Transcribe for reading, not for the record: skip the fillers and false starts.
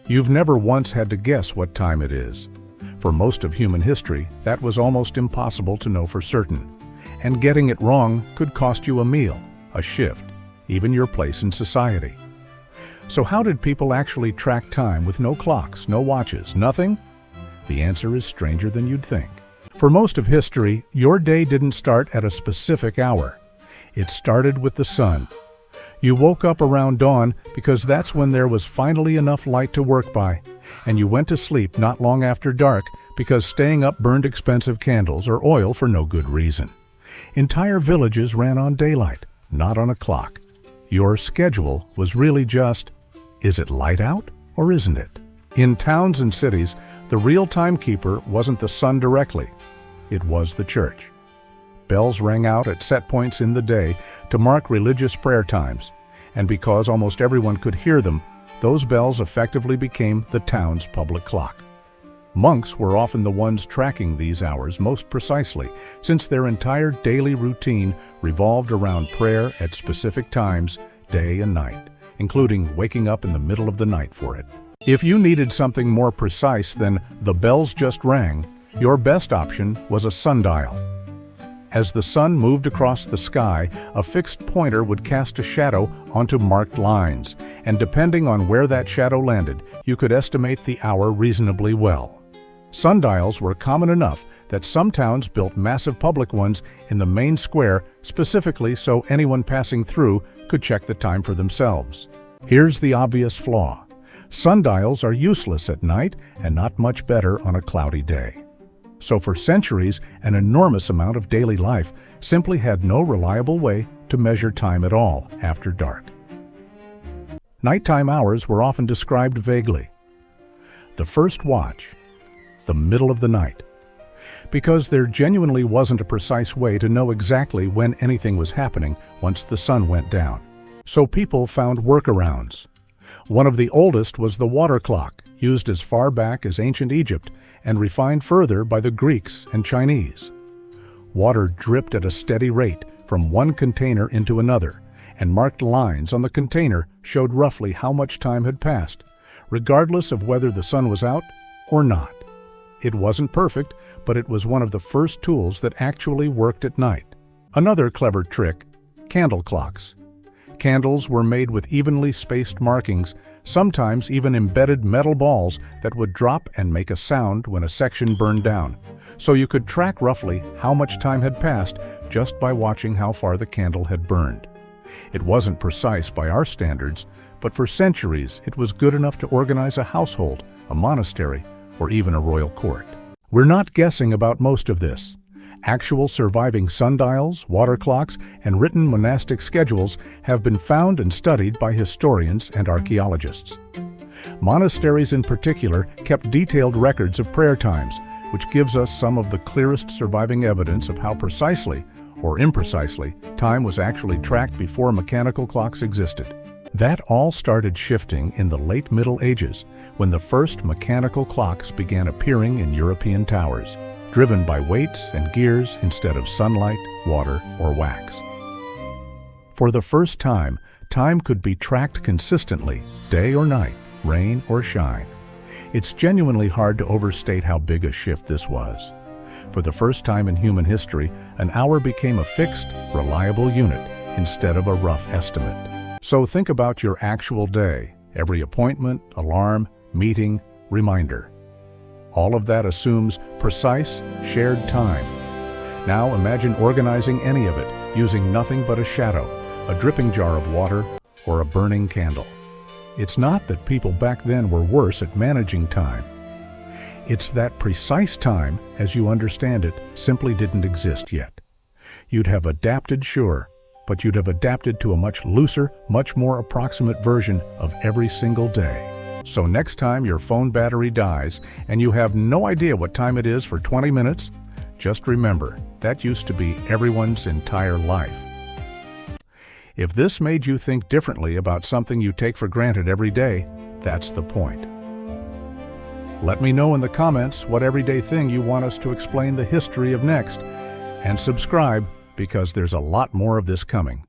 You've never once had to guess what time it is. For most of human history, that was almost impossible to know for certain. And getting it wrong could cost you a meal, a shift, even your place in society. So how did people actually track time with no clocks, no watches, nothing? The answer is stranger than you'd think. For most of history, your day didn't start at a specific hour. It started with the sun. You woke up around dawn because that's when there was finally enough light to work by, and you went to sleep not long after dark because staying up burned expensive candles or oil for no good reason. Entire villages ran on daylight, not on a clock. Your schedule was really just, is it light out or isn't it? In towns and cities, the real timekeeper wasn't the sun directly. It was the church. Bells rang out at set points in the day to mark religious prayer times, and because almost everyone could hear them, those bells effectively became the town's public clock. Monks were often the ones tracking these hours most precisely, since their entire daily routine revolved around prayer at specific times, day and night, including waking up in the middle of the night for it. If you needed something more precise than the bells just rang, your best option was a sundial. As the sun moved across the sky, a fixed pointer would cast a shadow onto marked lines, and depending on where that shadow landed, you could estimate the hour reasonably well. Sundials were common enough that some towns built massive public ones in the main square specifically so anyone passing through could check the time for themselves. Here's the obvious flaw. Sundials are useless at night and not much better on a cloudy day. So for centuries, an enormous amount of daily life simply had no reliable way to measure time at all after dark. Nighttime hours were often described vaguely. The first watch, the middle of the night, because there genuinely wasn't a precise way to know exactly when anything was happening once the sun went down. So people found workarounds. One of the oldest was the water clock, used as far back as ancient Egypt and refined further by the Greeks and Chinese. Water dripped at a steady rate from one container into another, and marked lines on the container showed roughly how much time had passed, regardless of whether the sun was out or not. It wasn't perfect, but it was one of the first tools that actually worked at night. Another clever trick, candle clocks. Candles were made with evenly spaced markings, sometimes even embedded metal balls that would drop and make a sound when a section burned down, so you could track roughly how much time had passed just by watching how far the candle had burned. It wasn't precise by our standards, but for centuries it was good enough to organize a household, a monastery, or even a royal court. We're not guessing about most of this. Actual surviving sundials, water clocks, and written monastic schedules have been found and studied by historians and archaeologists. Monasteries in particular kept detailed records of prayer times, which gives us some of the clearest surviving evidence of how precisely, or imprecisely, time was actually tracked before mechanical clocks existed. That all started shifting in the late Middle Ages, when the first mechanical clocks began appearing in European towers, driven by weights and gears instead of sunlight, water, or wax. For the first time, time could be tracked consistently, day or night, rain or shine. It's genuinely hard to overstate how big a shift this was. For the first time in human history, an hour became a fixed, reliable unit instead of a rough estimate. So think about your actual day, every appointment, alarm, meeting, reminder. All of that assumes precise, shared time. Now imagine organizing any of it using nothing but a shadow, a dripping jar of water, or a burning candle. It's not that people back then were worse at managing time. It's that precise time, as you understand it, simply didn't exist yet. You'd have adapted, sure, but you'd have adapted to a much looser, much more approximate version of every single day. So next time your phone battery dies and you have no idea what time it is for 20 minutes, just remember, that used to be everyone's entire life. If this made you think differently about something you take for granted every day, that's the point. Let me know in the comments what everyday thing you want us to explain the history of next, and subscribe because there's a lot more of this coming.